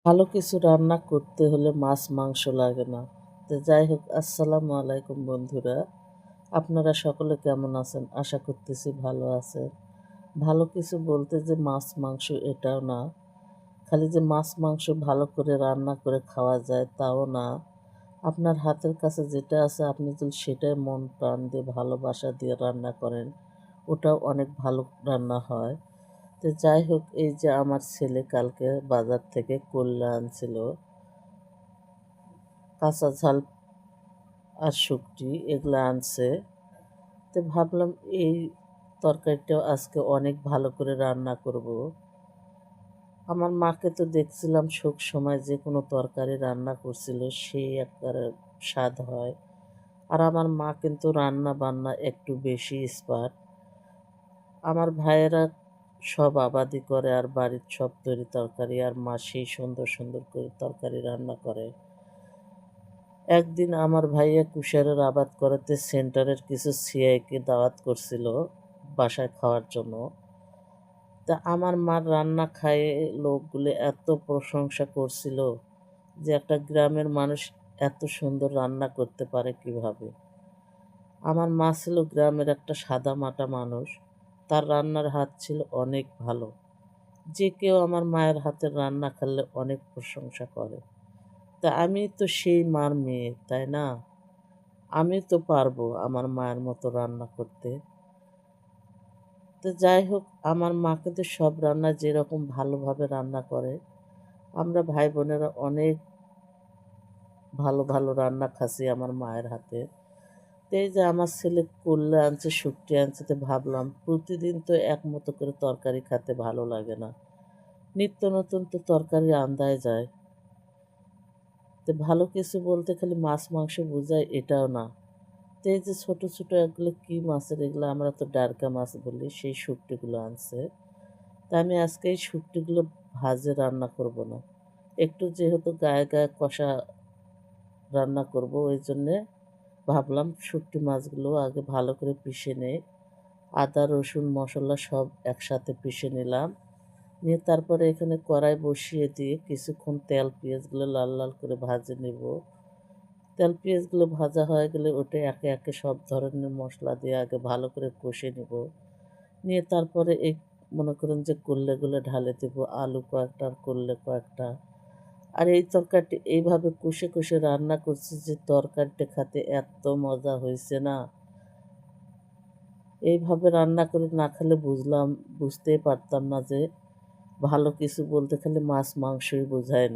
ভালো কিছু রান্না করতে হলে মাছ মাংস লাগে না। তো যাই হোক, আসসালামু আলাইকুম বন্ধুরা। আপনারা সকলে কেমন আছেন? আশা করতেছি ভালো আছেন। ভালো কিছু বলতে যে মাছ মাংস এটাও না। খালি যে মাছ মাংস ভালো করে রান্না করে খাওয়া যায় তাও না। আপনার হাতের কাছে যেটা আছে আপনি যদি সেটাই মন প্রাণ দিয়ে ভালোবাসা দিয়ে রান্না করেন, ওটাও অনেক ভালো রান্না হয়। তো যাই হোক, এই যে আমার ছেলে কালকে বাজার থেকে করলা আনছিল, কাঁচা ঝাল আর শুকটি এগুলো আনছে। তো ভাবলাম এই তরকারিটাও আজকে অনেক ভালো করে রান্না করব। আমার মাকে তো দেখছিলাম সব সময় যে কোনো তরকারি রান্না করছিল সেই একটা স্বাদ হয়। আর আমার মা কিন্তু রান্না বান্না একটু বেশি এক্সপার্ট। আমার ভাইয়েরা সব আবাদি করে আর বাড়ির সব তৈরি তরকারি আর মা সেই সুন্দর সুন্দর করে তরকারি রান্না করে। একদিন আমার ভাইয়া কুশারের আবাদ করাতে সেন্টারের কিছু সিআইকে দাওয়াত করছিল বাসায় খাওয়ার জন্য। তা আমার মার রান্না খায়ে লোকগুলো এত প্রশংসা করছিল যে একটা গ্রামের মানুষ এত সুন্দর রান্না করতে পারে কিভাবে। আমার মা ছিল গ্রামের একটা সাদা মাটা মানুষ, তার রান্নার হাত ছিল অনেক ভালো। যে কেউ আমার মায়ের হাতের রান্না খেলে অনেক প্রশংসা করে। তা আমি তো সেই মার মেয়ে, তাই না? আমি তো পারবো আমার মায়ের মতো রান্না করতে। তো যাই হোক, আমার মা কিন্তু সব রান্না যেরকম ভালোভাবে রান্না করে, আমরা ভাই বোনেরা অনেক ভালো ভালো রান্না খাসি আমার মায়ের হাতে। তো এই যে আমার ছেলে করলে আনছে, শুকটি আনছে, তো ভাবলাম প্রতিদিন তো এক মতো করে তরকারি খেতে ভালো লাগে না, নিত্য নতুন তো তরকারি আন্দায় যায়। তো ভালো কিছু বলতে খালি মাছ মাংস বোঝায় এটাও না। তো এই যে ছোট ছোট এগুলো কি মাছের, এগুলো আমরা তো ডারকা মাছ বলি, সেই শুকটিগুলো আনছে। তা আমি আজকে এই শুকটিগুলো ভাজে রান্না করব না, একটু যেহেতু গায়ে গায়ে কষা রান্না করব, ওই জন্যে ভাবলাম শুকটি মাছগুলো আগে ভালো করে পিষে নেই। আদা রসুন মশলা সব একসাথে পিষে নিলাম, নিয়ে তারপরে এখানে কড়াই বসিয়ে দিয়ে কিছুক্ষণ তেল পেঁয়াজগুলো লাল লাল করে ভাজে নেব। তেল পেঁয়াজগুলো ভাজা হয়ে গেলে ওটা একে একে সব ধরনের মশলা দিয়ে আগে ভালো করে কষে নেব। নিয়ে তারপরে এই মনে করেন যে করলেগুলো ঢালে দেবো, আলু কয়েকটা আর করলে কয়েকটা। আর এই তরকারিটি এইভাবে কষে কষে রান্না করছি যে তরকারিটা খেতে এত মজা হয়েছে না। এইভাবে রান্না করে না খেলে বুঝতেই পারতাম না যে ভালো কিছু বলতে খালি মাছ মাংসই বোঝায় না।